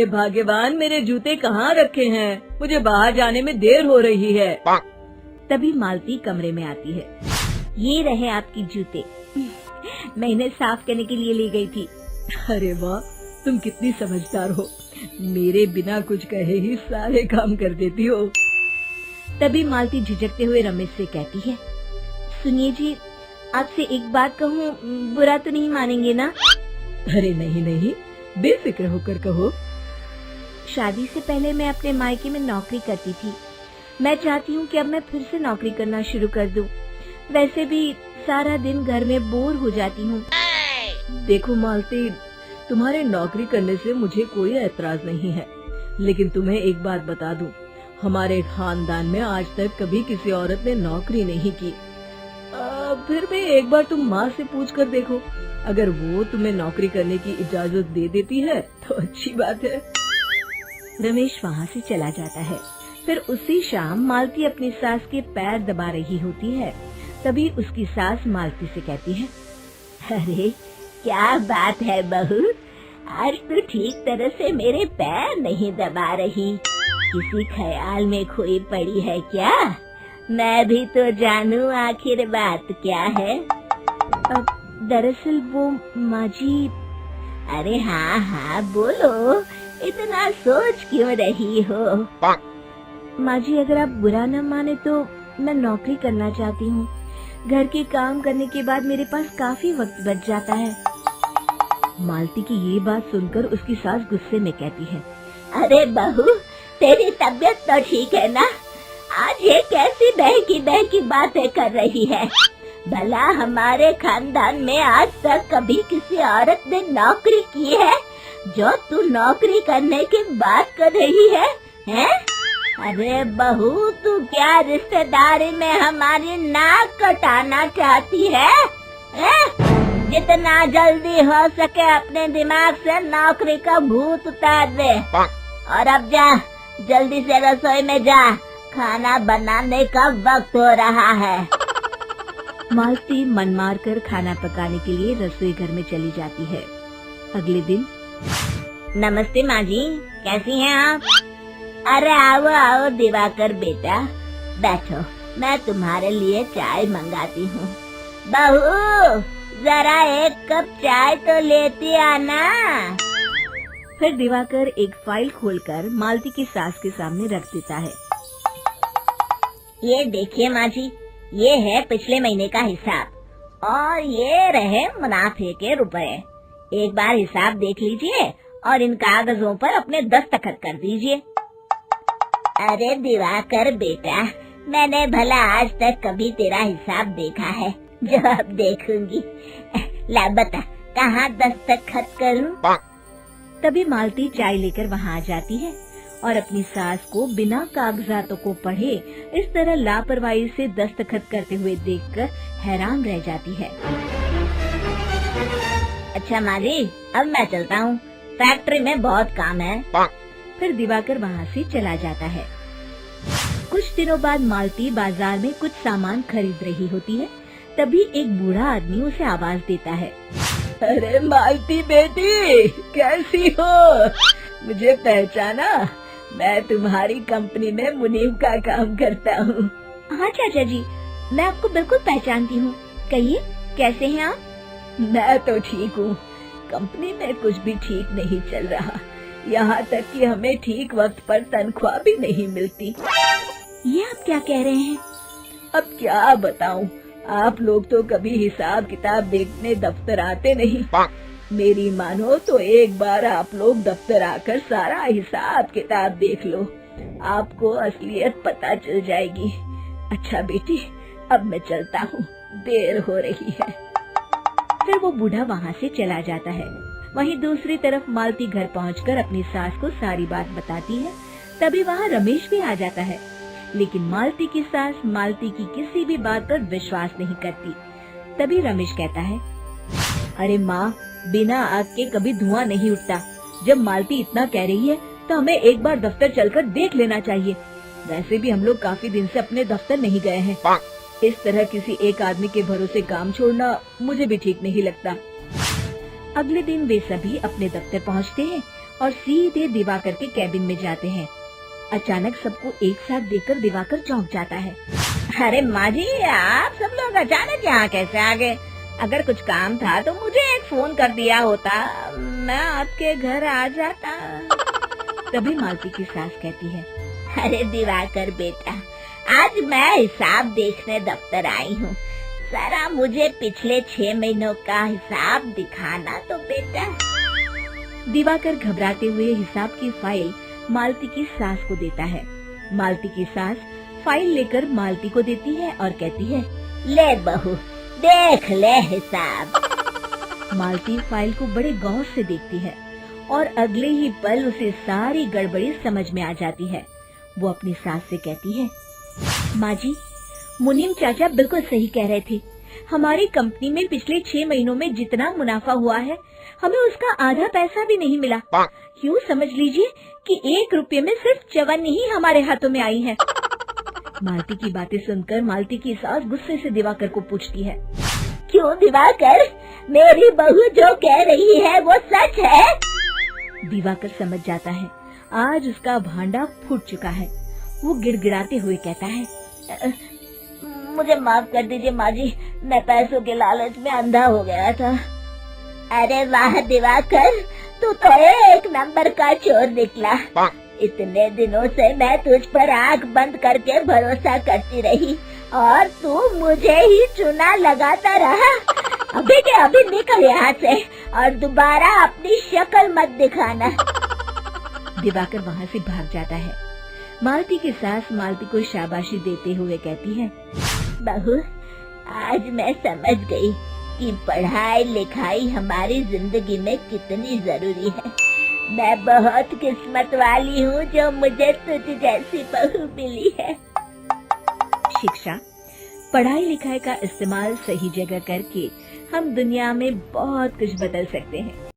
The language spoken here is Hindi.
भाग्यवान, मेरे जूते कहाँ रखे हैं? मुझे बाहर जाने में देर हो रही है। तभी मालती कमरे में आती है। ये रहे आपकी जूते। मैं इन्हें साफ करने के लिए ले गई थी। अरे वाह, तुम कितनी समझदार हो। मेरे बिना कुछ कहे ही सारे काम कर देती हो। तभी मालती झिझकते हुए रमेश से कहती है, सुनिए जी, आपसे एक बात कहूँ, बुरा तो नहीं मानेंगे ना? अरे नहीं नहीं, बेफिक्र होकर कहो। शादी से पहले मैं अपने मायके में नौकरी करती थी। मैं चाहती हूँ कि अब मैं फिर से नौकरी करना शुरू कर दूँ। वैसे भी सारा दिन घर में बोर हो जाती हूँ। देखो मालती, तुम्हारे नौकरी करने से मुझे कोई ऐतराज नहीं है, लेकिन तुम्हें एक बात बता दूं, हमारे खानदान में आज तक कभी किसी औरत ने नौकरी नहीं की। फिर भी एक बार तुम माँ से पूछ कर देखो, अगर वो तुम्हें नौकरी करने की इजाजत दे देती है तो अच्छी बात है। रमेश वहाँ से चला जाता है। फिर उसी शाम मालती अपनी सास के पैर दबा रही होती है। तभी उसकी सास मालती से कहती है, अरे क्या बात है बहू, आज तो ठीक तरह से मेरे पैर नहीं दबा रही। किसी ख्याल में खोई पड़ी है क्या? मैं भी तो जानूं आखिर बात क्या है। दरअसल वो माँ जी। अरे हाँ हाँ बोलो, इतना सोच क्यों रही हो? माँ जी, अगर आप बुरा न माने तो मैं नौकरी करना चाहती हूँ। घर के काम करने के बाद मेरे पास काफी वक्त बच जाता है। मालती की ये बात सुनकर उसकी सास गुस्से में कहती है, अरे बहू, तेरी तबीयत तो ठीक है ना? आज ये कैसी बहकी बातें कर रही है? भला हमारे खानदान में आज तक कभी किसी औरत ने नौकरी की है जो तू नौकरी करने की बात कर रही है, हैं? अरे बहू, तू क्या रिश्तेदारी में हमारी नाक कटाना चाहती है? जितना जल्दी हो सके अपने दिमाग से नौकरी का भूत उतार दे, और अब जा, जल्दी से रसोई में जा, खाना बनाने का वक्त हो रहा है। मालती मन मार कर खाना पकाने के लिए रसोई घर में चली जाती है। अगले दिन, नमस्ते माँ जी, कैसी हैं आप? अरे आओ आओ दिवाकर बेटा, बैठो, मैं तुम्हारे लिए चाय मंगाती हूँ। बहू, जरा एक कप चाय तो लेती आना। फिर दिवाकर एक फाइल खोलकर मालती की सास के सामने रख देता है। ये देखिए माँ जी, ये है पिछले महीने का हिसाब और ये रहे मुनाफे के रुपए। एक बार हिसाब देख लीजिए और इन कागजों पर अपने दस्तखत कर दीजिए। अरे दिवाकर बेटा, मैंने भला आज तक कभी तेरा हिसाब देखा है जो अब देखूंगी? ला बता, कहाँ दस्तखत करूं? तभी मालती चाय लेकर वहाँ आ जाती है और अपनी सास को बिना कागजातों को पढ़े इस तरह लापरवाही से दस्तखत करते हुए देखकर हैरान रह जाती है। अच्छा माँ जी, अब मैं चलता हूँ, फैक्ट्री में बहुत काम है। फिर दिवाकर वहाँ से चला जाता है। कुछ दिनों बाद मालती बाजार में कुछ सामान खरीद रही होती है। तभी एक बूढ़ा आदमी उसे आवाज देता है, अरे मालती बेटी, कैसी हो? मुझे पहचाना? मैं तुम्हारी कंपनी में मुनीम का काम करता हूँ। हाँ चाचा जी, मैं आपको बिल्कुल पहचानती हूँ। कहिए, कैसे हैं आप? मैं तो ठीक हूँ। कंपनी में कुछ भी ठीक नहीं चल रहा, यहाँ तक कि हमें ठीक वक्त पर तनख्वाह भी नहीं मिलती। ये आप क्या कह रहे हैं? अब क्या बताऊँ, आप लोग तो कभी हिसाब किताब देखने दफ्तर आते नहीं। मेरी मानो तो एक बार आप लोग दफ्तर आकर सारा हिसाब किताब देख लो, आपको असलियत पता चल जाएगी। अच्छा बेटी, अब मैं चलता हूँ, देर हो रही है। फिर वो बूढ़ा वहाँ से चला जाता है। वहीं दूसरी तरफ मालती घर पहुँचकर अपनी सास को सारी बात बताती है। तभी वहाँ रमेश भी आ जाता है, लेकिन मालती की सास मालती की किसी भी बात पर विश्वास नहीं करती। तभी रमेश कहता है, अरे माँ, बिना आग के कभी धुआं नहीं उठता। जब मालती इतना कह रही है तो हमें एक बार दफ्तर चलकर देख लेना चाहिए। वैसे भी हम लोग काफी दिन से अपने दफ्तर नहीं गए हैं। इस तरह किसी एक आदमी के भरोसे काम छोड़ना मुझे भी ठीक नहीं लगता। अगले दिन वे सभी अपने दफ्तर पहुंचते हैं और सीधे दिवाकर के कैबिन में जाते हैं। अचानक सबको एक साथ देखकर दिवाकर चौंक जाता है। अरे माँ जी, आप सब लोग अचानक यहाँ कैसे आ गए? अगर कुछ काम था तो मुझे एक फोन कर दिया होता, मैं आपके घर आ जाता। तभी मालती की सास कहती है, अरे दिवाकर बेटा, आज मैं हिसाब देखने दफ्तर आई हूँ, जरा मुझे पिछले 6 महीनों का हिसाब दिखाना तो बेटा। दिवाकर घबराते हुए हिसाब की फाइल मालती की सास को देता है। मालती की सास फाइल लेकर मालती को देती है और कहती है, ले बहू, देख ले हिसाब। मालती फाइल को बड़े गौर से देखती है और अगले ही पल उसे सारी गड़बड़ी समझ में आ जाती है। वो अपनी सास से कहती है, माँ जी, मुनीम चाचा बिल्कुल सही कह रहे थे। हमारी कंपनी में पिछले 6 महीनों में जितना मुनाफा हुआ है, हमें उसका आधा पैसा भी नहीं मिला। यूँ समझ लीजिए कि 1 रुपये में सिर्फ चवन्नी ही हमारे हाथों में आई है। मालती की बातें सुनकर मालती की सास गुस्से से दिवाकर को पूछती है, क्यों दिवाकर, मेरी बहू जो कह रही है वो सच है? दिवाकर समझ जाता है आज उसका भांडा फूट चुका है। वो गिड़गिड़ाते हुए कहता है, मुझे माफ कर दीजिए माँ जी, मैं पैसों के लालच में अंधा हो गया था। अरे वाह दिवाकर, तू तो 1 नंबर का चोर निकला। इतने दिनों से मैं तुझ पर आंख बंद करके भरोसा करती रही और तू मुझे ही चुना लगाता रहा। अभी के अभी निकल यहाँ से और दोबारा अपनी शक्ल मत दिखाना। दिवाकर वहाँ से भाग जाता है। मालती की सास मालती को शाबाशी देते हुए कहती है, बहू, आज मैं समझ गई कि पढ़ाई लिखाई हमारी जिंदगी में कितनी जरूरी है। मैं बहुत किस्मत वाली हूँ जो मुझे तुझ जैसी बहू मिली है। शिक्षा, पढ़ाई लिखाई का इस्तेमाल सही जगह करके हम दुनिया में बहुत कुछ बदल सकते हैं।